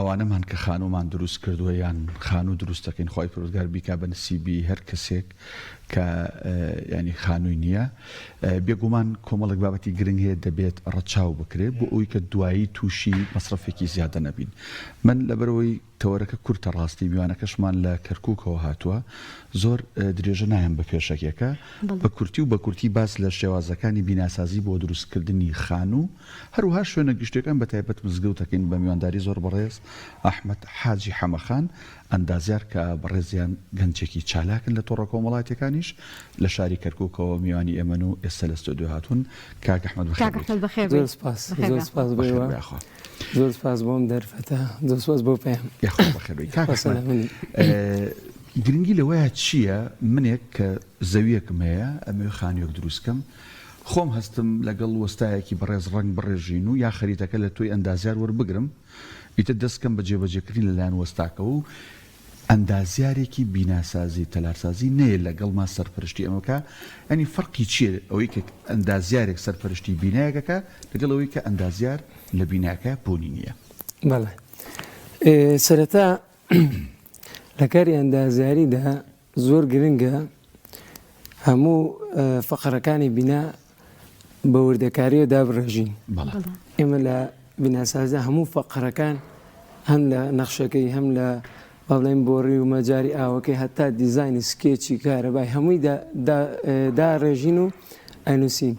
ئەوانەمان کە خانومان دروست کردووە یان خانوو دروستەکەین خۆی پرۆزگار بیکا بە نسیبی هەر کەسێک کە ینی خانووی نییە بێگومان کۆمەڵک بابەتی گرنگ هەیە دەبێت ڕەچاو بکرێت بۆ ئەوی کە دوایی تووشی مەصرفێکی زیادە نەبین. من لەبەرەوەی تەوەرەکە کورتە ڕاستی میوانەکەشمان لە کەرکووکەوە هاتووە زۆر درێژە نایەن بە پێشەکێکە بە کورتی و بە کورتی باس لە شێوازەکانی بیناسازی بۆ دروستکردنی خانوو هەروها شوێنە گشتەکان بە تایبەت مزگەوتەکەین بە میوانداری زۆر بەڕێز ئەحمەد حاجی حەمەخان ئەندازیار کە بەڕێزیان گەنجێکی چالاکن لە تۆڕە کۆمەڵاتیەکانیش لە شاری کەرکووکەوە میوانی ئێمەن و ئێستا لە ستۆدیۆ هاتوون. کاک ئەحمەد بەخێر زۆر سپاس بۆم دەرفەتە زۆر سپاس بۆ پێم گرنگی لەوەیە چییە؟ منێک کە زەویەکم هەیە ئەمێ خانوویەک دروستکەم خۆم هەستم لەگەڵ وەستایەکی بەڕێز ڕنگ بڕێژین و یا خەریتەکە لە تۆی ئەندازیار وەربگرم ئیتر دەستکەم بە جێبەجێکردن لەلایەن وەستاکە و ئەندازیارێکی بیناسازی تەلارسازی نەیە لەگەڵما سەرپەرشتی ئەمەکە ئەنی فەرقی چییە ئەوەی کە ئەندازیارێک سەرپەرشتی بینایەکەکە لەگەڵ ئەوەی کە ئەندازیار لە بیناکە بۆنی نییە؟ بەڵێ سەرەتا لە کاری ئەندازیاریدا زۆر گرنگە هەموو فەقەرەکانی بینا بە وردەکاریەوە دابڕێژین. ئێمە لە بیناسازی هەموو فەقەرەکان هەم لە نەخشەکەی هەم لە بەڵێن بۆڕی و مەجاری ئاوەکەی هەتا دیزایانی سکێچی کارەبای هەمووی داڕێژین و ئەنووسین.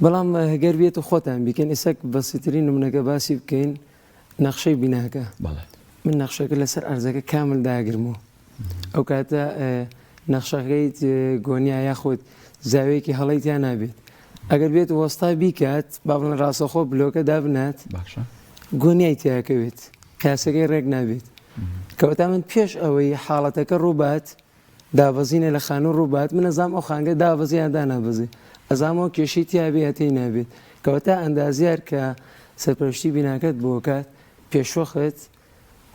بەڵام هەگەر بێت و خۆتان بیکەن ئێسک بەسیترین نمونەکە باسی بکەین نەخشەی بیناکە. من نەخشەکە لەسەر ئەرزەکە کامل داگرمەوە ئەو کاتە نەخشەکەیت گۆنیا یاخۆت زاوەیەکی هەڵەیتیان نابێت. ئەگەر بێت وەستا بیکات با بڵێن ڕاستەخۆ بلۆکە دابنات گۆنیای تیاکەوێت کاسەکەی ڕێک نابێت. کەواتە من پێش ئەوەی حاڵەتەکە ڕووبات دابەزینە لە خانوو ڕووبات من ئەزام ئەو خانگە دابەزیان دانابەزێ ئەزامەوە کێشەی تیابێ هەتەی نابێت. کەواتە ئەندازیار کە سەرپەرشتی بیناکەت بۆکات پێشوەخت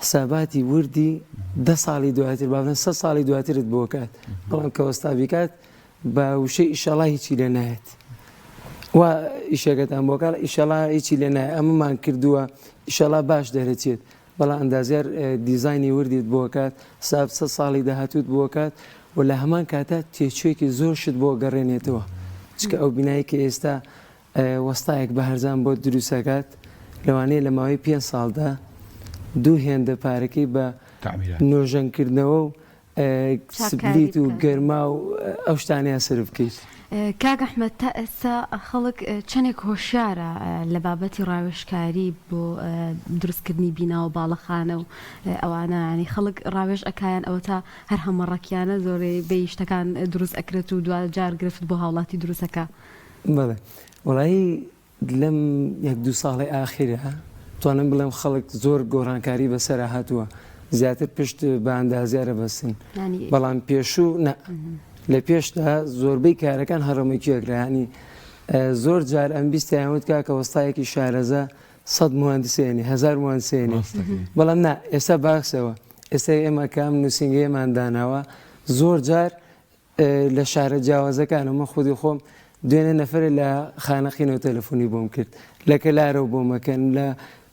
حساباتی وردی 10 ساڵی دواتر باڵێن 100 ساڵی دواترت بۆکات بەڵام کە وەستا بیکات بە وشەی ئیشەڵا هیچی لێ نایەت وا ئیشەکەتان بۆکات ئیشەڵا هیچی لێ نایە ئەمەمان کردووە ئیشەڵا باش دەرەچێت بەڵام ئەندازیار دیزایانی وردیت بۆکات ساب 100 ساڵی داهاتوت بۆکات و لە هەمان کاتە تێچوویەکی زۆر شت بۆ گەڕێنێتەوە چکە ئەو بینایی کە ئێستا وەستایەک بە هەرزان بۆ دروستەکات لەوانەیە لە ماوەی 5 ساڵدا دوو هێندە پارەکەی بە نۆژەنکردنەوە و سپلیت و گەرما و ئەو شتانیان سرف بکەیت. کاک ئەحمەد تا ئێستا خەڵک چەندێک هۆشیارە لە بابەتی ڕاوێژکاری بۆ دروستکردنی بینا و باڵەخانە و ئەوانە ینی خەڵک ڕاوێژ ئەکایان ئەوە تا هەر هەمەڕەکیانە زۆرەی بێ شتەکان دروست ئەکرێت و دوای جار گرفت بۆ هاوڵاتی دروستەکە. بەڵێ وڵایی لەم 1-2 ساڵی ئاخیرە توانم بڵێم خەڵک زۆر گۆڕانکاری بەسەرا هاتووە زیاتر پشت بە ئەندازیارە بەستن بەڵام پێشوو لە پێشدا زۆربەی کارەکان هەڕەمەکیەکرانی زۆر جار ئەم بیستیانوت کاکە وەستایەکی شارەزە 100 مهندسێنی 1000 مهندسێنی بەڵام نا ئێستا باکسەوە ئێستا ئێمە کام نووسنگەیەمان داناوە زۆر جار لە شارە جیاوازەکانەوە خودی خۆم دوێنێ نەفرە لە خانەقینەوە تەلەفۆنی بۆم کرد لە کەلارەوە بۆمەکەن لە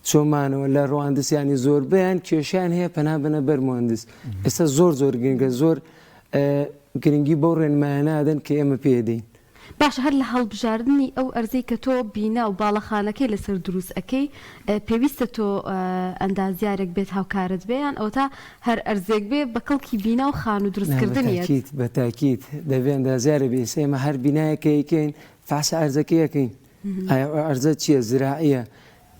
چۆمانەوە لە ڕۆهاندسیانی زۆربیان کێشیان هەیە پەنا بنە بەر مهندس. ئێستا زۆر گرنگە زۆر گرنگی بەو ڕێنمایانادەن کە ئێمە پێدەین. باشە هەر لە هەڵبژاردننی ئەو ئەرزەی کە تۆ بینا و باڵەخانەکەی لەسەر دروست ئەەکەی پێویستە تۆ ئەندازیارێک بێت هاوکارت بێیان ئەو تا هەر ئەرزێک بێ بە کەڵکی بینا و خان و دروستکردنیت بە تاکیت دەبێت ئەندازیارە بێ ئێمە هەر بینایەکەیکەین فاسە ئەرزەکەیەکەین ئەرزە چییە زراعیە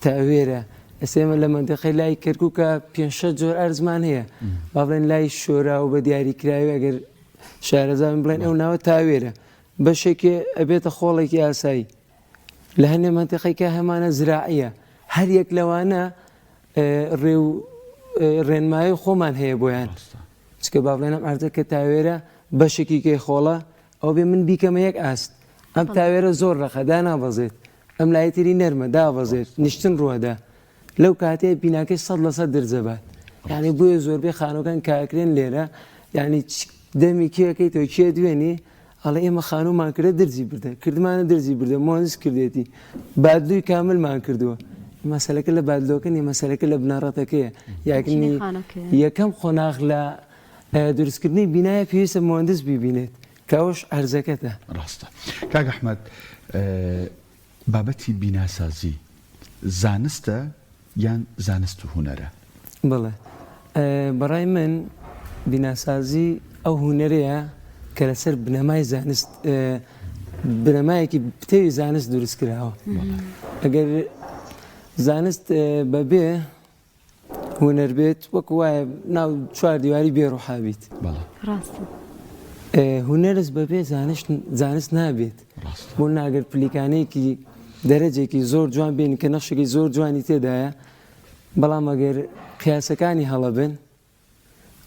تاوێرە ئێسێمە لە منتەقەی لای کەرکووکە 5-6 جۆر ئەرزمان هەیە با بڵێن لای شۆرا و بە دیاریکراوی ئەگەر شارەزان بڵێن ئەو ناوە تاوێرە بەشێکی ئەبێتە خۆڵێکی ئاسایی لە هەندێک منتەقەیکە هەمانە زراعیە هەر یەک لەوانە ڕێنمایی خۆمان هەیە بۆیان چکە با بڵێنم ئەرزە کە تاوێرە بەشێکی کەی خۆڵە ئەو بێ من بیکەمە یەک ئاست ئەم تاوێرە زۆر ڕەخەدا نابەزێت ئەم لایەتری نەرمە دابەزێت نیشتن ڕووەدا لەو کاتێ بیناکەی 100% دەرزەبات یعنی بۆیە زۆربەی خانووەکان کاکرێن لێرە یعنی دەمی کێەکەیتەوە کێ دوێنی ئەڵێ ئێمە خانوومان کرد دەرزی بردە کردمانە دەرزی بردە مهندس کردێتی بادلووی کاملمان کردووە مەسەلەکە لە بادلۆکەنی مەسەلەکە لە بنەڕەتەکەیە یاکنی خانەکەیە. یەکەم خۆناغ لە دروستکردنی بینایە پێویستە مهندس بیبینێت کەەوەش هەرزەکەتە. ڕاستە کاک ئەحمەد بابەتی بیناسازی زانستە یان زانست و هونەرە؟ بڵێ بەڕای من بیناسازی ئەو هونەرەیە کە لەسەر بنەمای زانست بنەمایەکی پتەوی زانست دروست کراوە. ئەگەر زانست بەبێ هونەر بێت وەک وایە ناو چوار دیواری بێڕوحابیت. ڕاستە هونەرس بەبێ زانست نابێت بۆ ناگەر پلیکانەیەکی دەرەجێکی زۆر جوان بین کە نەخشێکی زۆر جوانی تێدایە بەڵام ئەگەر قیاسەکانی هەڵەبن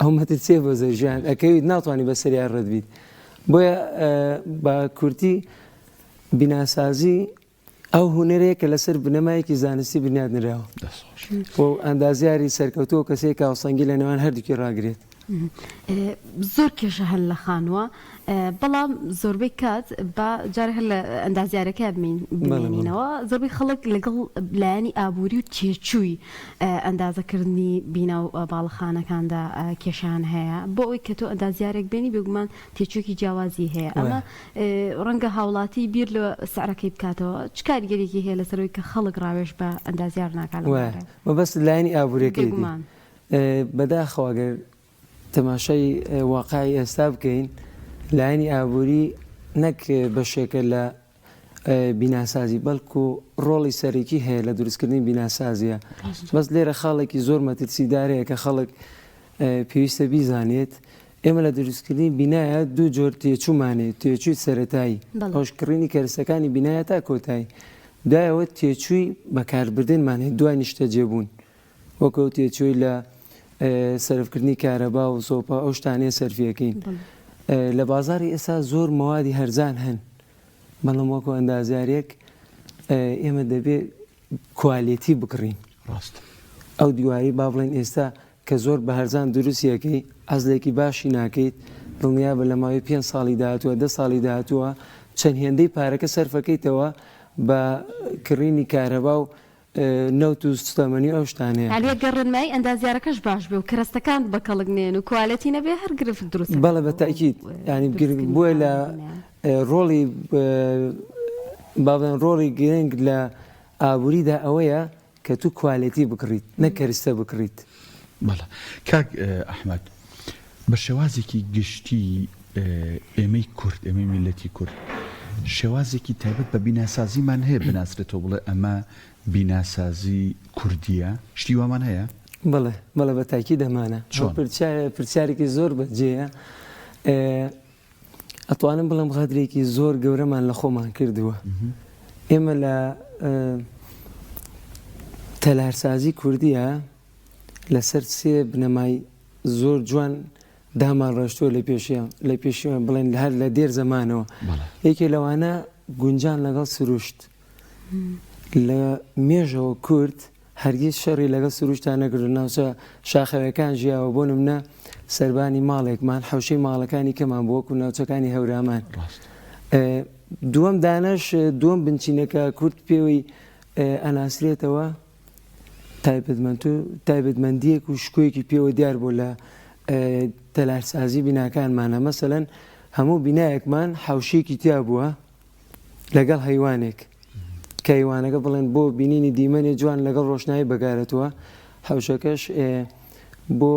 ئەو مەترسێ بۆ زەژیان ئەکەویت ناتوانانی بەسەریان ڕەت بیت. بۆیە بە کورتی بیناسازی ئەو هونەرەیە کە لەسەر بنەمایەکی زانستی بنیاد نراوە بۆ ئەندازیاری سەرکەوتووە کەسێک کاوسەنگی لە نێوان هەردووکی ڕاگرێت. زۆر کێشە هەل لە خانووە بەڵام زۆربەی کات بە جارە هەر لە ئەندازیارەکە بمێنینەوە زۆربەی خەڵک لەگەڵ لایەنی ئابووری و تێچووی ئەندازەکردنی بینە و باڵەخانەکاندا کێشیان هەیە بۆ ئەوی کە تۆ ئەندازیارێک بێنی بێگومان تێچووکی جیاوازی هەیە ئەمە ڕەنگە هاوڵاتی بیر لە سەعرەکەی بکاتەوە چ کاریگەرێکی هەیە لەسەرەوەی کە خەڵک ڕاوێژ بە ئەندازیار ناکات بەبەست لایەنی ئابوووریەکەی بەداخەوەگەر تەماشای واقعی ئێستا بکەین لایەنی ئابووری نەک بەشێکە لە بیناسازی بەڵکو ڕۆڵی سەرەکی هەیە لە دروستکردنی بیناسازیە بەس لێرە خاڵێکی زۆر مەترسیدارەیە کە خەڵک پێویستە بیزانێت ئێمە لە دروستکردنی بینایە دوو جۆر تێچوومانێت تێچووی سەرەتایی هۆشکردنی کەرسەکانی بینایە تا کۆتایی دایەوە تێچووی بەکاربردنمانێت دوای نیشتە جێبوون وەکەو تێچووی لە سەرفکردنی کارەبا و سۆپا ئەو شتانەیە سەرفیەکەین لە بازاری ئێستا زۆر مەوادی هەرزان هەن بەڵام وەکو ئەندازیارێک ئێمە دەبێت کوالیتی بکڕین ئەو دیواری با بڵێن ئێستا کە زۆر بە هەرزان دروستیەکەی ئەزلێکی باشی ناکەیت دڵنیا بە لە ماوەی 5 ساڵی داهاتووە 10 ساڵی داهاتووە چەند هێندەی پارەکە سەرفەکەیتەوە بە کڕینی کارەبا و نەوت و سوتەمەنی ئەو شتانەیە عەلیە گەڕنمای ئەندازیارەکەش باش بێ و کەرەستەکان بەکەڵگنێن و کوالیتی نەبێ هەر گرفت دروست بەڵێ بە تاکید ینی بووە لە ڕۆڵی باڵێن ڕۆڵی گرنگ لە ئابووریدا ئەوەیە کە تو کوالیتی بکڕیت نەکەرستە بکڕیت. بەڵێ کاک ئەحمەد بە شێوازێکی گشتی ئێمەی کورد ئێمەی میلەتی کورد شێوازێکی تایبەت بە بیناسازیمان هەیە بناسرێتەوە بڵێ ئەمە بیناسازی کوردیە شتی وامان هەیە؟ بڵێ بەڵێ بە تاکی دەمانە پرسیارێکی زۆر بەجێە ئەتوانم بڵم غەدرێکی زۆر گەورەمان لە خۆمان کردووە ئێمە لە تەلارسازی کوردیە لەسەر سێ بنەمای زۆر جوان دامان ڕۆشتووە لە پێشیان بڵێن هەر لە دێر زەمانەوە یەکێ لەوانە گونجان لەگەڵ سروشت لە مێژەوە کورد هەرگیز شەڕی لەگەڵ سروشتان نەکرد ناوچە شاخەوەکان ژیاوە بۆ نمونە سەربانی ماڵێکمان حەوشەی ماڵەکانی کەمان بۆ وەکو ناوچەکانی هەورامان دووەم دانەش دووەم بنچینەکە کورد پێوەی ئەناسرێتەوە تایبەتمەندیەک و شکۆیەکی پێوە دیار بۆ لە تەلارسازی بیناکانمانە مەسەلەن هەموو بینایەکمان حەوشەیەکی تیا بووە لەگەڵ هەیوانێک کە هەیوانەکە بڵێن بۆ بینینی دیمەنێ جوان لەگەڵ ڕۆشنایی بەکارێتەوە حەوشەکەش بۆ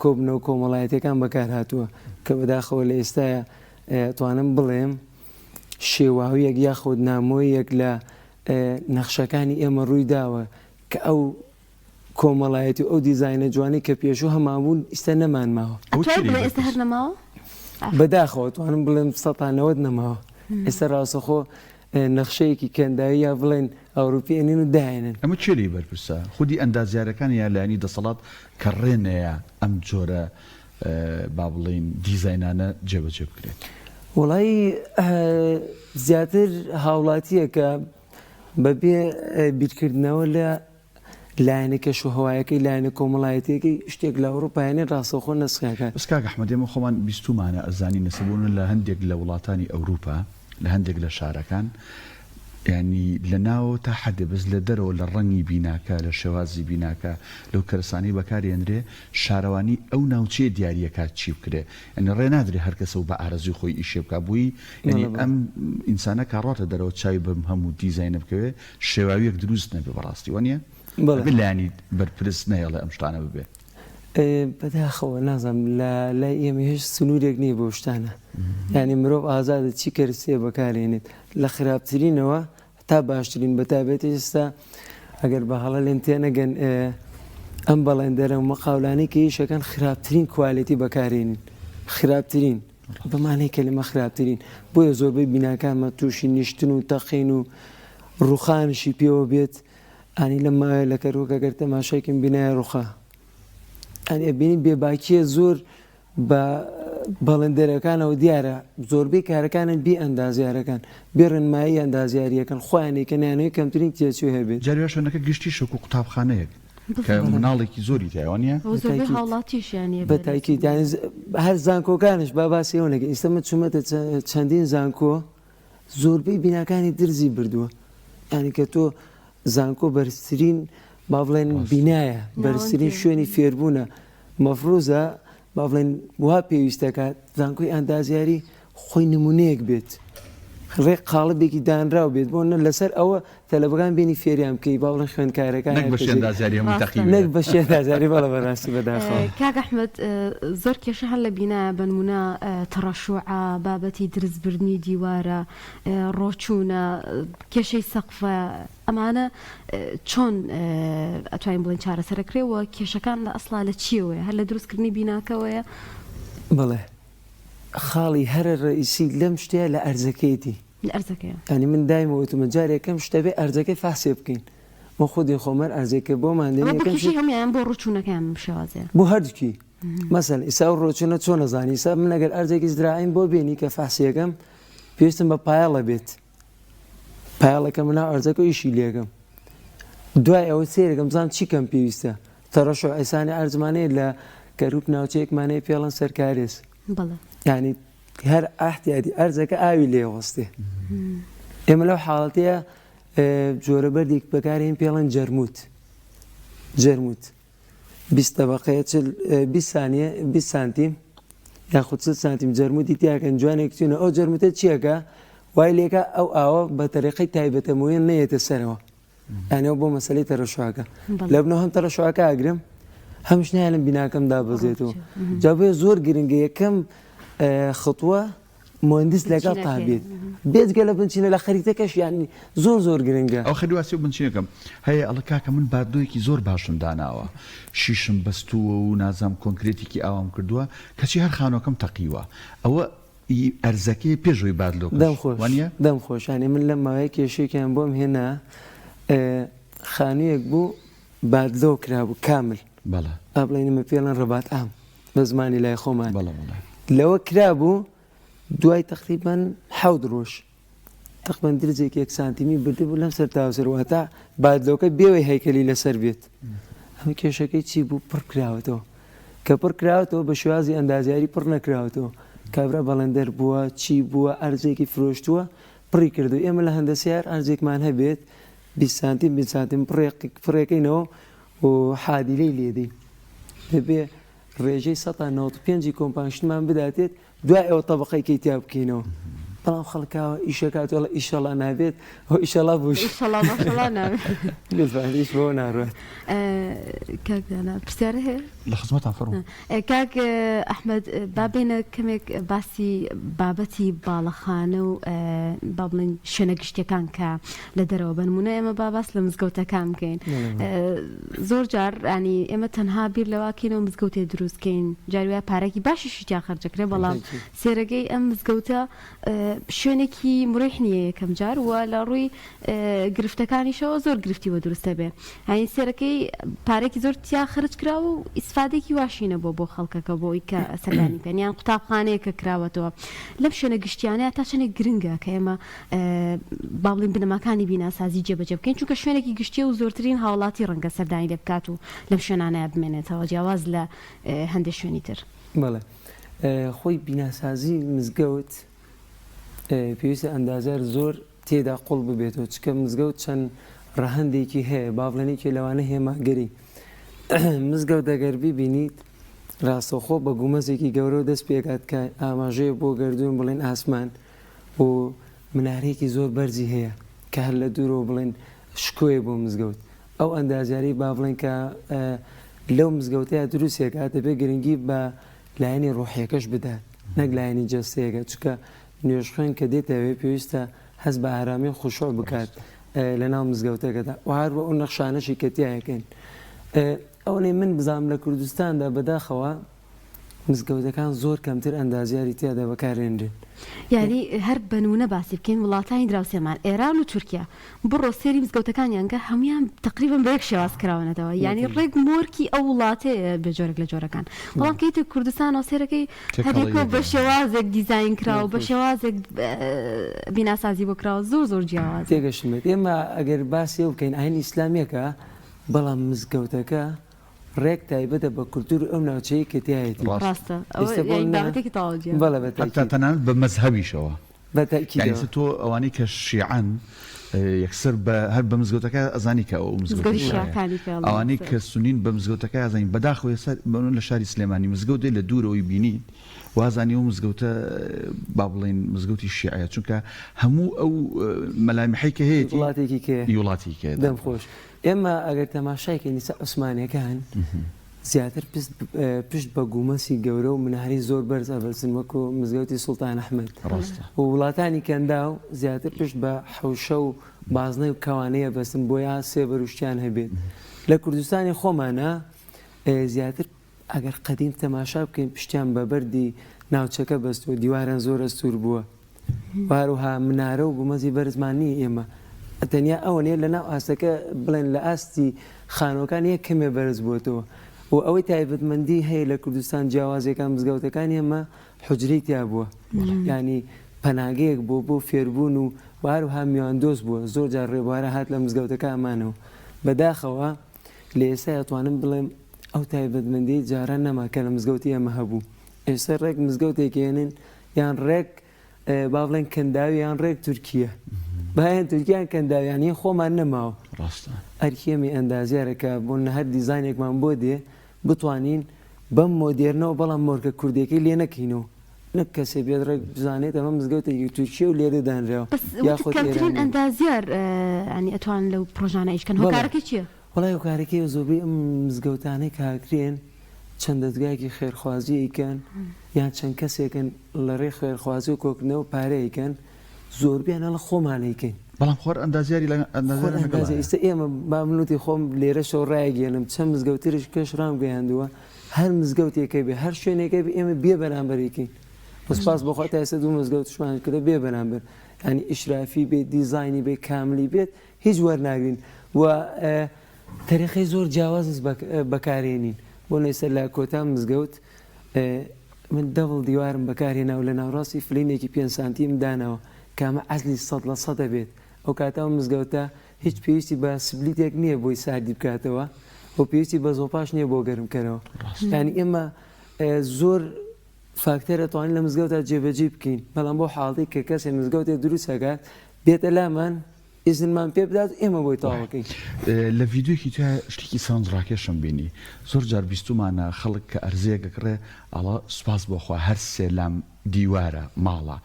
کۆبنەوە کۆمەڵایەتەکان بەکار هاتووە کە بەداخەوە لە ئێستاە توانم بڵێم شێواویەک یاخود نامۆیەک لە نەخشەکانی ئێمە ڕووی داوە کە ئەو کۆمەڵایەتی ئەو دیزاینە جوانی کە پێشوو هەمابوون ئیستا نەمانماوە ئێستا هەر نەماوە بەداخەوە توانم بڵێم 100 نەماوە ئێستا ڕاستەخۆ نەخشەیەکی کەنداوی یا بڵێن ئەوروپیێنین و داێنن ئەمە چێری بەرپرسە خودی ئەندازیارەکان یا لایەنی دەسەڵات کە ڕێنەیە ئەم جۆرە با بڵین دیزاینانە جێبەجێ بکرێت وڵی زیاتر هاوڵاتیە کە بەبێ بیرکردنەوە لە لایەنێکە شوهەوایەکەی لایەنە کۆمەڵایەتەکەی شتێک لە ئەوروپایانە ڕاستەوخۆ نسخەکە بەس کاک ئەحمەد ئێمە خۆمان بیستومانە ئەزانی نەسەبوون لە هەندێک لە وڵاتانی ئەوروپا لە هەندێک لە شارەکان ینی لە ناوە تا حەدێ بەس لە دەرەوە لە ڕەنگی بیناکە لە شێوازی بیناکە لەو کەرسانی بەکارێنرێ شارەوانی ئەو ناوچێ دیاریەکات چی بکرێ ئەنی ڕێ نادرێ هەرکەسە و بە ئارەزوی خۆی ئیشێ بکە بووی ینی ئەم ئینسانە کاڕاتە دەرەوە چاوی بەم هەموو دیزاینە بکەوێ شێواویەک دروست نەبێ بەڕاستی وانە بلایانی بەرپرس نەیەڵێ ئەم شتانە ببێ بەداخەوە نازانم لای ئێمە هێش سنوورێک نییە بۆ شتانە یعنی مرۆڤ ئازادە چی کەرسێ بەکارێنێت لە خراپترینەوە تا باشترین بەتابێت ئێستا ئەگەر بە هەڵە لێن تێنەگەن ئەم بەڵێندەرە و مەقاولانەی کە ئیشەکان خراپترین کوالیتی بەکارێنین خراپترین بەمانەی کەلیمە خراپترین بۆیە زۆربەی بیناکانمە تووشی نیشتن و تەقین و ڕوخانشی پێوە بێت ئانی لەمایە لە کەرۆکە گەر تەماشایکن بینایە ڕوخا ئەنی بینی بێباکیە زۆر بە بەڵێندەرەکانەوە دیارە زۆربەی کارەکانن بێ ئەندازیارەکان بێ ڕێنمایی ئەندازیاریەکان خۆیانێکە نیانەوەی کەمترین تێچوو هەبێت جارێ شوێنەکە گشتی شەکو قوتابخانەیەک کە مناڵێکی زۆری تایوانە بە تاکی هەر زانکۆکانش با باسی ئەوە نەکە ئێستەمە چوومەتە چەندین زانکۆ زۆربەی بیناکانی درزی بردووە ینی کە تۆ زانکۆ بەرزترین با بڵێن بینایە بەرزترین شوێنی فێربوونە مەفرۆزە با بڵێن وا پێویستەکە زانکۆی ئەندازیاری خۆی نمونەیەک بێت ڕێک قاڵبێکی دانراو بێت بۆ لەسەر ئەوە تەلەبەکان بینی فێریان بکەی با بڵێن خوێندکارەکان نەک بە شێندازیاری بەڵە بەڕاستی بەداخەوە کاک ئەحمەد زۆر کێشە هەر لە بینایە بنمونە تەڕەشوعە بابەتی درزبردنی دیوارە ڕۆچوونە کێشەی سەقفە ئەمانە چۆن ئەتوانین بڵێن چارەسەرەکرێەوە کێشەکان لە ئەسڵا لە چیەوەیە هەر لە دروستکردنی بیناکەوەیە بڵێ خاڵی هەرە ڕئیسی لەم شتەیە لە ئەرزەکەیتی ئەنی من دایمە وتمە جارێکەکەم شتەبێ ئەرزەکەی فاسێ بکەین بۆ خودی خۆمەر ئەرزێکە بۆماندێنیەکەم بۆ ڕوچوونەکەیان شێوازێ بۆ هەردووکی مەسەن ئیسا و ڕۆچونە چۆن نەزانی ئیسا من ئەگەر ئەرزێکی زراعین بۆ بینی کە فاسیەکەم پێویستم بە پایاڵە بێت پایاڵەکە منە ئەرزەکە ئیشی لێگەم دوای ئەوە سێرەکەم بزان چی کەم پێویستە تەڕەش و ئەسانی ئەرزمانەیە لە کەروک ناوچەیەکمانەیە پێڵەن سەرکارێز یعنی هەر ئاحتیاتی ئەرزەکە ئاوی لێوەستێ ئێمە لەو حاڵەتەیە جۆرە بەردێک بەکارێن پێڵەن جەرموت 20 تەبەقەیە 20 سانیە 20 سانتیم یاخود 40 سانتیم جەرموتی تیاکەن جوانێک چونە ئەو جەرموتە چیەکە وای لێکە ئەو ئاوە بە تەریقەی تایبەتەمەوەیە نەیەتە سەرەوە ئەنەوە بۆ مەسەلەی تەرەشواکە لە بنەوە هەم تەرەشواکە ئاگرم هەمش نایە لەم بیناکەم دابەزێتەوە جابێ زۆر گرنگە یەکەم خطووە مهندس لەگەڵ تا بێت لە بنچینە لە خەریتەکەش یانی زۆر گرنگە ئەو خەریواسی و بنچینەکەم هەیە ئەڵە کاکە من باردۆیەکی زۆر باشم داناوە شیشم بەستووە و نازام کۆنکرێتێکی ئاوام کردووە کەچی هەر خانۆکەم تەقیوە ئەوە ئەرزەکەی پێشۆی باردۆ دەم خۆشانی من لە ماوەیە کێشێکیان بۆم هێنا خانوویەک بوو بادلۆ کرابوو کامل ئابڵێنمە پێڵەن ڕەبات ئام بە زمانی لای خۆمان لەوە کرابوو دوای تقریبان 7 ڕۆژ تقریبان درزێک 1 سانتیمی بردبوو لەم سەر تاوسەرواتە بادلۆکە بێوەی هەیکەلی لەسەر بێت ئەمە کێشەکەی چی بوو پڕ کراوەتەوە کە پڕ کراوەتەوە بە شێوازی ئەندازیاری پڕ نەکراوەتەوە کابرا بەڵێندەر بووە چی بووە ئەرزێکی فرۆشتووە پڕی کردو ئێمە لە هەندەسیار ئەرزێکمان هەبێت 20 سانتیم 20 سانتیم پڕێکەینەوە و حادیلەی لێدەی دەبێ ڕێژەی 195 کۆمپانشتمان بداتێت دوای ئەوە تەبقەی تیا بکەینەوە بەڵام خەڵکاوە ئیشەکاتوەڵە ئیشەڵا نابێت ئەو ئیشەڵا بووش لەفاندیش بۆ ناڕێت کاکدانا پرسیارە هەیە لە خزمەتان فەرموو کاک ئەحمەد بابێنە کەمێک باسی بابەتی باڵەخانە و با بڵێن شوێنە گشتیەکان کە لە دەرەوە بنمونە ئێمە باس لە مزگەوتەکان بکەین زۆر جار ینی ئێمە تەنها بیر لەواکەینەوە مزگەوتێ دروستکەین جاروایە پارێکی باشیشی تیا خەرجەکرێ بەڵام سێرەگەی ئەم مزگەوتە شوێنێکی مڕیح نییە یەکەم جار وە لە ڕووی گرفتەکانیشەوە زۆر گرفتیوە دروستە بێ هاین سێرەکەی پارێکی زۆر تیا خرج کراوە و ئیسفادێکی واشینە بۆ خەڵکەکە بۆی کە سەردانی پێنیان قوتابخانەیەکە کراوەتەوە لەم شوێنە گشتیانەیە تا چەندێک گرنگە کە ئێمە با بڵێن بنەماکانی بیناسازی جێبەجێ بکەین چونکە شوێنێکی گشتیە و زۆرترین هاوڵاتی ڕەنگە سەردانی لێ بکات و لەم شوێنانەیە بمێنێتەوە جیاواز لە هەندێک شوێنی تر بەڵێ خۆی بیناسازی مزگەوت پێویستە ئەندازار زۆر تێدا قوڵ ببێتەوە چکە مزگەوت چەند ڕەهەندێکی هەیە باڵێنێکی لەوانە هێماگەری مزگەوت دەگەر ببینیت ڕاستەوخۆ بە گومەزێکی گەورە و دەست پێکات کە ئاماژەیە بۆ گەردوون بڵێن ئاسمان و منارەیەکی زۆر بەرزی هەیە کە هەر لە دوورەوە بڵێن شکۆیە بۆ مزگەوت ئەو ئەندازیاری با بڵێن کە لەو مزگەوتەیە دروستێکات دەبێت گرنگی بە لایەنی ڕۆحیەکەش بدات نەک لایەنی جەستەیەەکە چکە نوێژخوێن کە دێتەوێ پێویستە هەست بە ئارامی خوشۆ بکات لە ناو مزگەوتەکەدا و هەر بە ئەو نەخشانەشی کە تایەکەن ئەوەی من بزانام لە کوردستاندا بەداخەوە مزگەوتەکان زۆر کەمتر ئەندازیاری تیادا بەکارێنرێن یعنی هەر بنونە باسی بکەین وڵاتانی دراوسێمان ئێران و تورکیا بڕۆ سێری مزگەوتەکانیانگە هەمویان تقریبان بەیەک شێواز کراونەتەوە یعنی ڕێک مۆرکی ئەو وڵاتەیە بە جۆرێک لە جۆرەکان بەڵام کەیتە کوردستان و سێرەکەی هەرێکۆ بە شێوازێک دیزاین کراوە بە شێوازێک بیناسازی بۆ کراوە زۆر زۆر جیاواز تێگەشمێت ئێمە ئەگەر باسی ئەو بکەین ئاین ئیسلامیەکە بەڵام مزگەوتەکە ڕێک تایبەتە بە کولتور ئەو ناوچەیە کە تایەتی ڕاستە بابەتێکی تاواجیە بەڵێ تەنانەت بە مەزهەبیشەوە بەتاکید تۆ ئەوانەی کە شیعەن یەکسەر هەر بە مزگەوتەکە ئەزانی کە ئەو مزگەوت ئەوانەی کە سونین بە مزگەوتەکە ئازانین بەداخەوە بەن لە شاری سلێمانی مزگەوتێ لە دوورەوەی بینیت وازانی و مزگەوتە با بڵێن مزگەوتی شیعەیە چونکە هەموو ئەو مەلامحەی کە هەیە وڵاتی کە دەم خۆش ئێمە ئەگەر تەماشایکە نیسا عوسمانیەکان زیاتر پشت بە گومەسی گەورە و مناری زۆر بەرز ئەبەرزن وەکو مزگەوتی سوڵتان ئەحمەد و وڵاتانی کەندا و زیاتر پشت بە حەوشە و بازنەی و کەوانەیە بەستن بۆیە سێ بەروشتیان هەبێت لە کوردستانی خۆمانە زیاتر ئەگەر قەدیم تەماشا بکەین پشتیان بە بەردی ناوچەکە بەستەوە دیواران زۆر ئەستور بووە واروها منارە و گومەزی بەرزمانی ئێمە تەنیا ئەوە نیە لە ناو ئاستەکە بڵێن لە ئاستی خانۆکان یەک کەمێ بەرز بووتەوە و ئەوەی تایبەتمەندی هەیە لە کوردستان جیاوازەکان مزگەوتەکان ئێمە حجرەی تیا بووە ینی پەناگەیەک بۆ فێربوون و واروها میواندۆز بووە زۆر جار ڕێبوارە هات لە مزگەوتەکە ئەمانەوە بەداخەوە لە ئێستا ئەتوانم بڵێم ئەو تایبەتمەندی جاران نەما کە لە مزگەوتی ئەمە هەبوو ئێستا ڕێک مزگەوتێکێنن یان ڕێک با بڵێن کەنداوی یان ڕێک تورکیە بەیان تورکیان کەنداویانی خۆمان نەماوە ئەرکێمی ئەندازیارەکە بۆن هەر دیزانێکمان بۆ دێ بتوانین بەم مۆدێرنەوە بەڵام مۆرکە کوردەکەی لێ نەکەینەوە نەک کەسێ بێت ڕێک بزانێت ئەمە مزگەوتێکی تورکیە و لێرە دانراوە یاخۆترین ئەندازیار ینی ئەتوان لەو پرۆژانە ئیشکەن هۆکارەکەی چییە؟ وڵای هۆکارەکەی زۆربەی ئەم مزگەوتانەی کاکرێن چەند دەستگایەکی خێرخوازی ئیکەن یان چەند کەسێکن لە ڕێ خێرخوازی و کۆکردنەوە پارەیەکەن زۆربیان هەڵە خۆمانەیەکەین بەڵام خۆر ئەندازیاری ئێستا ئێمە بامنوتی خۆم لێرە شەو ڕایگەێنم چەند مزگەوتریش کەش ڕام گەیاندووە هەر مزگەوتێکەکە بێ هەر شوێنێکە بێ ئێمە بێ بەرامبەرێکی سپاس بەخوا تا ئێستا دوو مزگەوتشمان کردە بێ بەرامبەر ینی ئیشرافی بێت دیزایانی بێت کاملی بێت هیچ وەرناگرین و تاریخی زۆر جیاواز بەکارێنین بۆ ئێستا لە کۆتا مزگەوت من دەوڵ دیوارم بەکارهێنا و لە ناوڕاستی فلینێکی 5 سانتیم دانەوە کامە ئەزلی 100% بێت ئەو کاتەوە مزگەوتە هیچ پێویستی بە سبلیتێک نییە بۆی ساردی بکاتەوە و پێویستی بە زۆپاش نییە بۆ گەرمکەرەوە ینی ئێمە زۆر فاکتەرە توانین لە مزگەوتە جێبەجێ بکەین بەڵام بۆ حاڵی کە کەسێ مزگەوتێ دروستەکات بێتە لامان ئیزنمان پێ بدات ئێمە بۆی تاواکەین لە ڤیددیوکی تو شتێکی سانجڕاکێشم بینی زۆر جار بیستمانە خەڵک کە ئەرزێگەکڕێ ئەڵە سوپاس بۆخوا هەر سێلام دیوارە ماڵە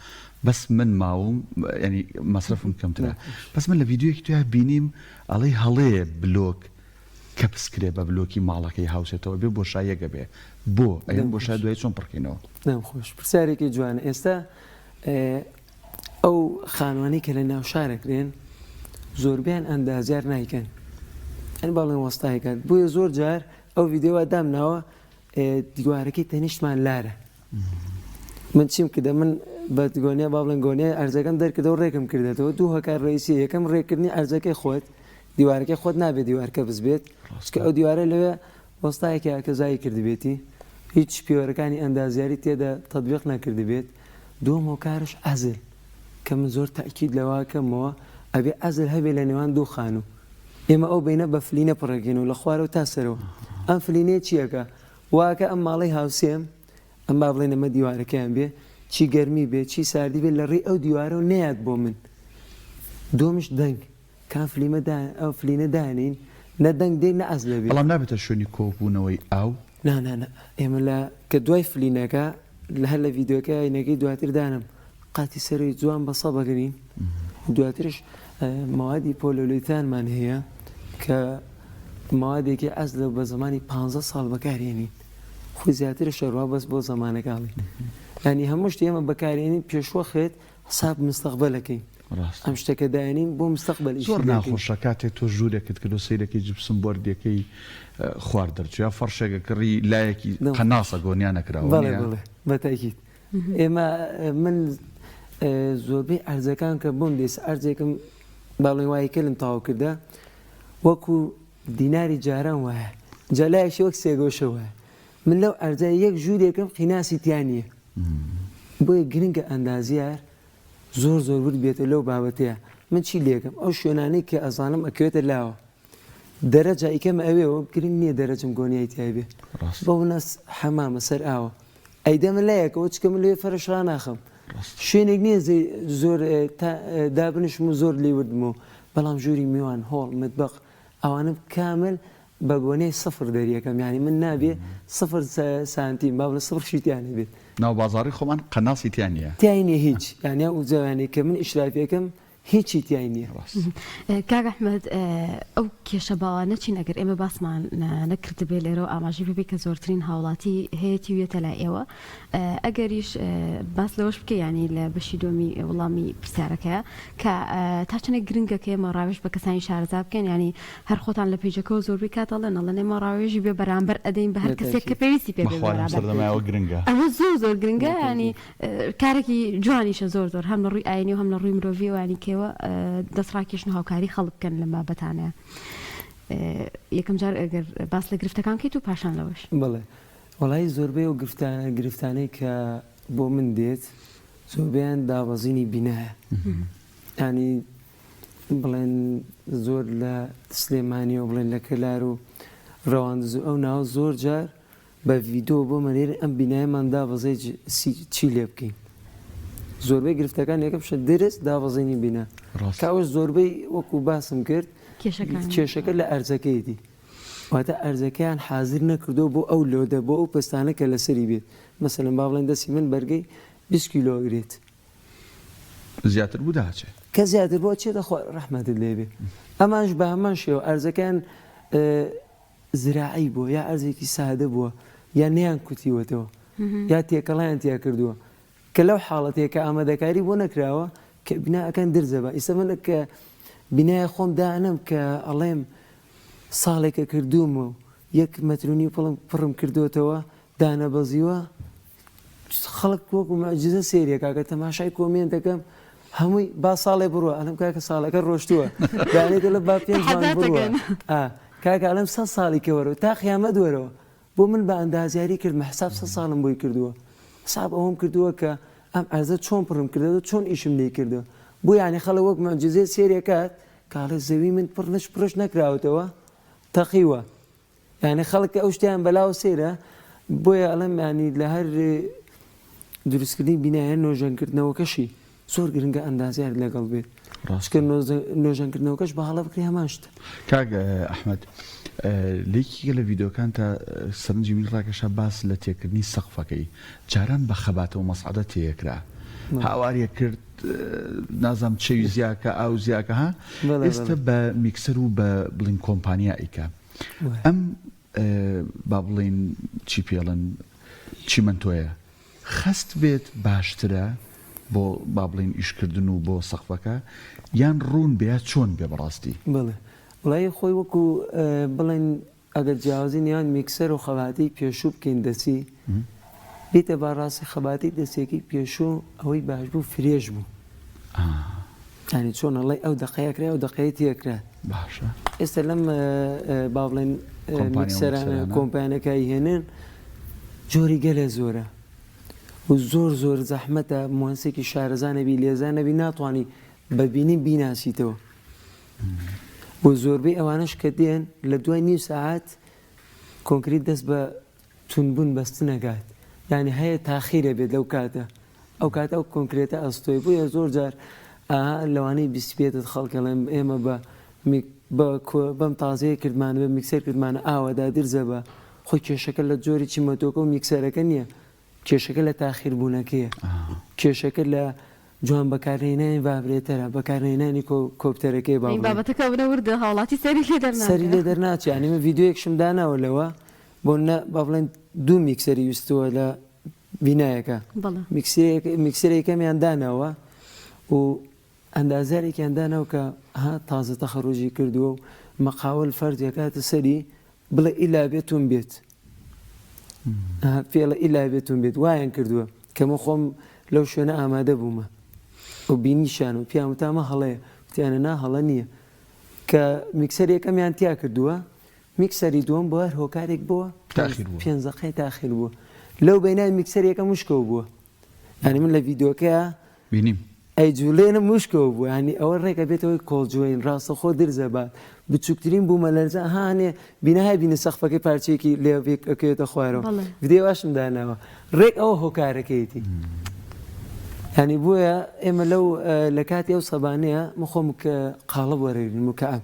بەس من ماوم ینی مەصرفم کەمترە بەس من لە ڤیددیوکی تو بینیم ئەڵەی هەڵەیە بلۆک کە پسکرێ بە بلۆکی ماڵەکەی هاوسێتەوە بێ بۆشایەگە بێ بۆ ئەم بۆشای دوای چۆن پڕکەینەوە نەخۆش پرسیارێکی جوانە ئێستا ئەو خانوانی کە لە ناو شارەکرێن زۆربیان ئەندازیار نایکەن ئەن باڵێن وەستایکات بۆیە زۆر جار ئەو ڤیددیۆوە دامناوە دیوارەکەی تەنیشتمان لارە من چیم کردە من بە گۆنیە با بڵێن گۆنیە ئەرزەکەم دەرکردەوە ڕێکم کردێتەوە دوو هۆکار ڕئیسی یەکەم ڕێکردنی ئەرزەکەی خۆت دیوارەکەی خۆت نابێت دیوارکە بزبێت کە ئەو دیوارە لەوێ وەستایەکی ئاکەزایی کردبێتی هیچ پیوەرەکانی ئەندازیاری تێدا تەطبیق نەکردبێت دووەم هۆکارش ئەزل کە من زۆر تاکید لەواکەمەوە ئەبێ ئەزل هەبێ لە نێوان دوو خانوو ئێمە ئەو بینە بە فلینە پڕەکەین و لە خوارەوە تا سەرەوە ئەم فلینێ چیەکە واکە ئەم ماڵی هاوسێم ئەم با بڵێن ئەمە دیوارەکەیان بێ چی گەرمی بێ چی ساردی بێت لە ڕێ ئەو دیوارە و نەیات بۆ من دومش دەنگ کام فلیمە ئەو فلینە دانین نە دەنگ دێ نە ئەس لەبێت بەڵام نابێتە شوێنی کۆبوونەوەی ئاو نانە ئێمە لە کە دوای فلینەکە لە هەر لە ڤیددیوەکە ئاینەکەی دواتر دانم قاتی سەروی جوان بەسە بەگرین دواترش ماوادی پۆلۆلیتانمان هەیە کە ماوادێکی ئەس لە بە زمانی 15 ساڵ بەکارێنین خۆی زیاتر شەڕوا بەس بۆ زمانەکاڵی ینی هەموو شت ئێمە بەکارێنین پێشوەخێت حساب مستەقبەلەکەی ئەم شتەکە داێنین بۆ مستەقبەل زۆر ناخۆشە کاتێک تۆ ژوورێکت کردو سیرەکەی جبسم بردێکەی خوارد دەرچیا فەرشێکە کڕی لایەکی قەناسە گۆنیان نەکراوە بەتاکیت ئێمە من زۆربەی ئەرزەکان کە بۆم دێس ئەرزێکم باڵێ وایە کەلم تاوا کردە وەکو دیناری جاران وایە جەلایەکی وەک سێگۆشە وایە من لەو ئەرزای یەک ژوورێکم قیناسی تیانە بۆیە گرنگە ئەندازیار زۆر زۆر ورد بێتە لەو بابەتەیە من چی لێکم ئەو شوێنانەی کە ئەزانم ئەکوێتە لاوە دەرەجا ئیکەم ئەوێەوە گرنگ نییە دەرەجم گۆنیای تایبێ بۆ نەس حەمامە سەر ئاوە ئەیدەمە لایەکەەوە چکە من لێ فەرشرا ناخەم شوێنێک نییە زۆر دابنشم و زۆر لێ وردمەوە بەڵام ژووری میوان هۆڵ متبەق ئەوانم کامل بە گۆنەی سفر دەریەکەم ینی من نابێ سفر سانتیم با بڵێ سفر شیتیانە بێت ناو بازاری خۆمان قەناسی تیان نیە تیانە هیچ یانیا و جوانێک کە من ئیشرافیەکەم هیچی تیای نییە کاک ئەحمەد ئەو کێشە باوانە چین ئەگەر ئێمە باسمان نەکرد بێ لێرەوە ئاماژی ببێ کە زۆرترین هاوڵاتی هەیەی وێتە لای ئێوە ئەگەریش باس لەوەش بکە ینی لە بەشی دۆمی وەڵامی پرسیارەکەیە کە تا چنێک گرنگە کە ئێمە ڕاوێژ بە کەسانی شارەزا بکەین ینی هەر خۆتان لە پیجەکەەوە زۆربەی کاتەڵێن ئەڵێن ئێمە ڕاوێژی بێ بەرامبەر ئەدەین بە هەر کەسێک کە پێویستی پێ سەردەمایەوە گرنگە ئەوە زۆر گرنگە ینی کارێکی جوانیشە زۆر هەم لە ڕووی ئاینی و هەم لە ڕووی مرۆڤی وانی کێوە دەسڕاکێشن هاوکاری خەڵک بکەن لە بابەتانەیە یەکەم جار ئەگەر باس لە گرفتەکان کەیت و پاشان لەوەش بڵێ وڵی زۆربەی و گرفتانەی کە بۆ من دێت زۆربیان داوەزینی بینایە ینی بڵێن زۆر لە سلێمانی و بڵێن لە کەلار و ڕەواندز و ئەو ناو زۆر جار بە ڤیدۆ بۆ مەنێر ئەم بینایەمان داوەزەی چی لێ بکەین زۆربەی گرفتەکان یەکەم شە درست داوەزینی بینە کاوەش زۆربەی وەکو باسم کرد کێشەکە لە ئەرزەکەیەتی واتە ئەرزەکەیان حازر نەکردو بۆ ئەو لۆدە بۆ ئەو پستانە کە لەسەری بێت مەسەلەن با بڵێن دەستی من بەرگەی 20 کیلۆگرێت زیاتر بوو داچێت کە زیاتر بۆ چێتە خۆ ڕەحمەتت لێبێ ئەمانش بە هەمان شێوە ئەرزەکان زراعی بووە یا ئەرزێکی سادە بووە یا نەیان کوتیوەتەوە یا تێکەڵیان تیا کردووە کە لەو حاڵەتێک کە ئامادەکاری بۆ نەکراوە کە بیناەکان دەرزەبە ئیستا من کە بینایە خۆم دانم کە ئەڵێم ساڵێکە کردوومە و 1 مەترونی پڕم کردوێتەوە دانە بەزیوە خەڵک وەکو مەعجزە سێریەکە کە تەماشای کۆمێن دەکەم هەمووی با ساڵێ بڕوە ئەلم کاکە ساڵەکە ڕۆشتووە دانێتە لە با 5 بڕوە کاکە ئەلم 100 ساڵی کەوەرەوە تا خیامەت وەرەوە بۆ من بە ئەندازیاری کرد مەحساب 100 ساڵم بۆی کردووە حساب ئەوم کردووە کە ئەم ئەرزە چۆن پڕم کردەوە چۆن ئیشم لێ کردەوە بۆ یانی خەڵە وەک مەعجزێ سێریەکات کاڵە زەوی من پڕش نەکراوەتەوە تەقیوە یعنی خەڵکە ئەو شتیان بەلاو سێرە بۆیە ئەڵەم ینی لە هەر دروستکردنی بینایە نۆژەنکردنەوەکەشی زۆر گرنگە ئەندازیار لەگەڵ بێت ڕاستکە نۆژەنکردنەوەکەش بە هەڵە بکری هەمان شتە کاک ئەحمەد لێکیگە لە ڤیدۆکان تا سەرنجی من ڕاکەشە باس لە تێکردنی سەقفەکەی جاران بە خەباتەوە مەسعەدە تێکرا هاواریە کرد نازام چەوی زیاکە ئاو زیاکە ها ئێستا بە میکسەر و بە بڵین کۆمپانیایکە ئەم با بڵین چی پێڵن چیمەنتۆیە خەست بێت باشترە بۆ با بڵین ئیشکردن و بۆ سەقفەکە یان ڕوون بێ چۆن بێ بەڕاستی بڵێ وڵای خۆی وەکو بڵێن ئەگەر جیاوازی نیان میکسەر و خەباتی پێشوو بکەین دەچی بیتە باڕاستی خەباتی دەستێکی پێشوو ئەوەی باش بوو فرێژ بوو ینی چۆن ئەڵێ ئەو دەقەیەکرا و دەقەیە تێکرا باشە ئێستا لەم با بڵێن میکسەرانە کۆمپانیەکەی هێنن جۆری گەلە زۆرە و زۆر زەحمەتە موهندسێکی شارەزانەبی لێزانەبی ناتوانانی بەبینی بیناسیتەوە و زۆربەی ئەوانش کە دێن لە دوای نیو ساعات کۆنکریت دەست بە تونبوون بەستنەکات یعنی هەیە تاخیرە بێت لەو کاتە ئەو کاتە ئەو کۆنکرێتە ئەستۆی بووە زۆر جار لەوانەی بیسپێتت خەڵکەڵێم ئێمە بەم تازەیە کردمانە بە میکسەر کردمانە ئاوەدا درزە بە خۆی کێشەکە لە جۆری چیمەتۆکە و میکسەرەکە نییە کێشەکە لە تاخیربوونەکەیە کێشەکە لە جوان بەکارهێنانی بابرێتەرە بەکارهێنانی کۆپتەرەکەی بابەتەکە بنەوردە هاوڵاتی سەری لێ دەرناچێ ینی من ڤیددیۆیەکشم داناوە لەوە بۆ با بڵێن دوو میکسەری ویستووە لە بینایەکە میکسەرێکەمیان داناوە و ئەندازارێکیان داناوە کە تازە تەخەڕۆژی کردووە و مەقاوەل فەردێکاتە سەری بڵێ ئیلا بێتون بێت پێڵە ئیلا بێتون بێت وایان کردووە کەمە خۆم لەو شوێنە ئامادە بوومە و بینیشان و پیامتامە هەڵەیە وتیانە نا هەڵە نییە کە میکسەرێکەمیان تیا کردووە میکسەری دووەم بۆ هەر هۆکارێک بووە 5 تاخیر بووە لەو بەینای میکسەرێکە مشکەوە بووە ینی من لە ڤیددیۆکەیە بینیم ئەی جوولێنە مشکەوە بوو ینی ئەوە ڕێکە بێتەوەی کۆڵجوین ڕاستە خۆ درزە بات بچووکترین بوومە لەرزە هاانێ بینەهای بینە سەخفەکەی پارچێکی لێکەوێتە خوارەوە ڤیددیۆ باشم داناوە ڕێک ئەوە هۆکارەکەیەتی ینی بووە ئێمە لەو لە کاتی ئەو سەبانەیە مخۆم کە قاڵە وەرەگرین مکعب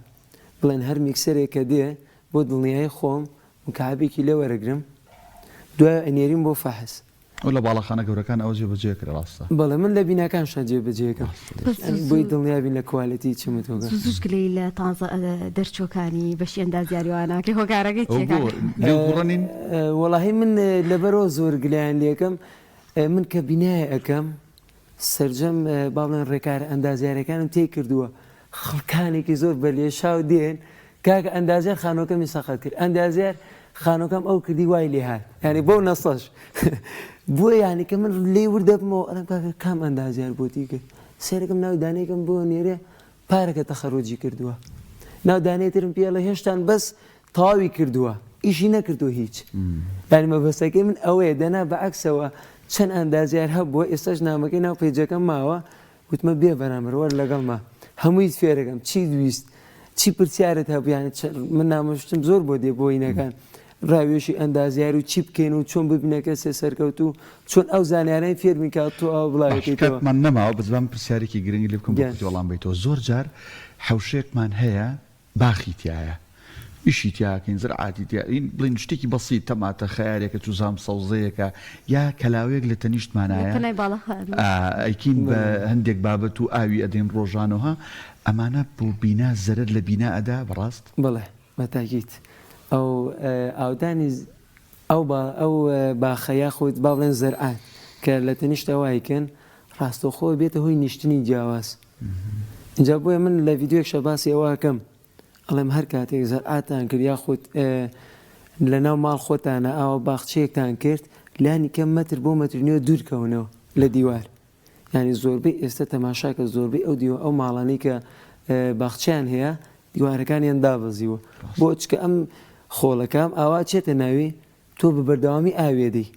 بڵێن هەر میکسەرێکە دێ بۆ دڵنیایی خۆم مکعبێکی لێ وەرەگرم دوای ئەنێریم بۆ فەحس ئەو لە باڵەخانە گەورەکان ئەوە جێبەجێ کرد ڕاستە بەڵێ من لە بیناکانشان جێبەجێەکەم بۆی دڵنیابین لە کوالەتی چمەتۆگە زوزگلی لە تازە دەرچۆکانی بەشی ئەندازیاریوانەکە هۆکارەکەی لێڕنین وەڵاهی من لەبەرەوە زۆر گلیان لێکم من کە بینایە ئەەکەم سرجەم باڵێن ڕێکارە ئەندازیارەکانم تێ کردووە خەڵکانێکی زۆر بەلێشاو دێن کاکە ئەندازیار خانۆکەمی سەخت کرد ئەندازیار خانۆکەم ئەو کردی وای لێ هات ینی بۆ نەسەش بووە ینی کە من لێ وردەبمەوە ئەڵم کاکە کام ئەندازیار بۆتی کرد سێرەکەم ناودانەیەکەم بۆ نێرێ پارەکە تەخەڕۆجی کردووە ناودانێترم پێڵە هێشتان بەس تەواوی کردووە ئیشی نەکردو هیچ ینی مەبەستەکەی من ئەوەیە دەنا بەعکسەوە چەند ئەندازیار هەبووە ئێستاش نامەکەی ناو پێیجەکەم ماوە وتمە بێ بەرامبەر لەگەڵما هەمووی فێرەکەم چی دویست چی پرسیارت هەبوویانە من نامەشتم زۆر بۆ دێ بۆینەکان ڕاوێشی ئەندازیار و چی بکەین و چۆن ببینەکە سێ سەرکەوت و چۆن ئەو زانیارەی فێرمی کات تو ئەو بڵاوەکەیتەوەمان نەماوە بزبام پرسیارێکی گرنگی لێ بکەم وەڵام بیتەوە زۆر جار حەوشێکمان هەیە باخی تایە ئیشی تیاکەین زرعاتی تیاین بڵین شتێکی بەسیت تەماتە خەیارێکە توزام سەوزەیەکە یا کەلاوێک لە تەنیشتمانایە ئەیکین بە هەندێک بابەت و ئاوی ئەدەین ڕۆژانەوە ئەمانە بۆ بینا زەرر لە بینا ئەدا بەڕاست بڵێ بەتاکیت ئەو ئاودانی ئەو باخەیا خۆیت با بڵێن زەرعات کە لە تەنیشتەوایکەن ڕاستەخۆ بێتە هۆی نیشتنی جیاواز اینجا بۆیە من لە ڤیددیۆکشە باسی ئەوەکەم ئەڵێم هەر کاتێک زەرعاتان کرد یا خۆت لە ناو ماڵ خۆتانە ئاوە باخچەیەکتان کرد لانی کەم مەتر بۆ مەترنیۆ دوورکەونەوە لە دیوار ینی زۆربەی ئێستا تەماشاکە زۆربەی ئەو ماڵانی کە باخچیان هەیە دیوارەکانیان دابەزیوە بۆ چکە ئەم خۆڵەکەم ئاوا چێتە ناوی تۆ بە بەردەوامی ئاوێدەی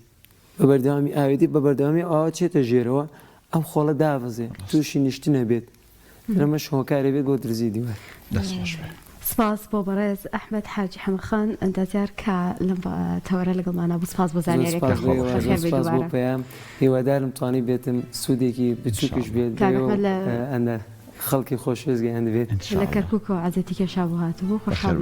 بە بەردەوامی ئاوێدی بە بەردەوامی ئاوا چێتە ژێرەوە ئەم خۆڵە دابەزێ تووشی نیشتنە بێت رەمەش هۆکارە بێت بۆ درزی دیوار سپاس بۆ بەڕێز ئەحمەد حاجی حەمەدخان ئەندازیار کە لەم تەوەرە لەگەڵمانە بوو سپاس بۆ زانیاریەکە بۆ پێیان هیوادارم توانی بێتم سوودێکی بچووکش بێت خەڵکی خۆشوێزگەیان دەبێت لە کەرکووکەوە عەزەتی کێشا بوو هاتبوو خۆشحاڵ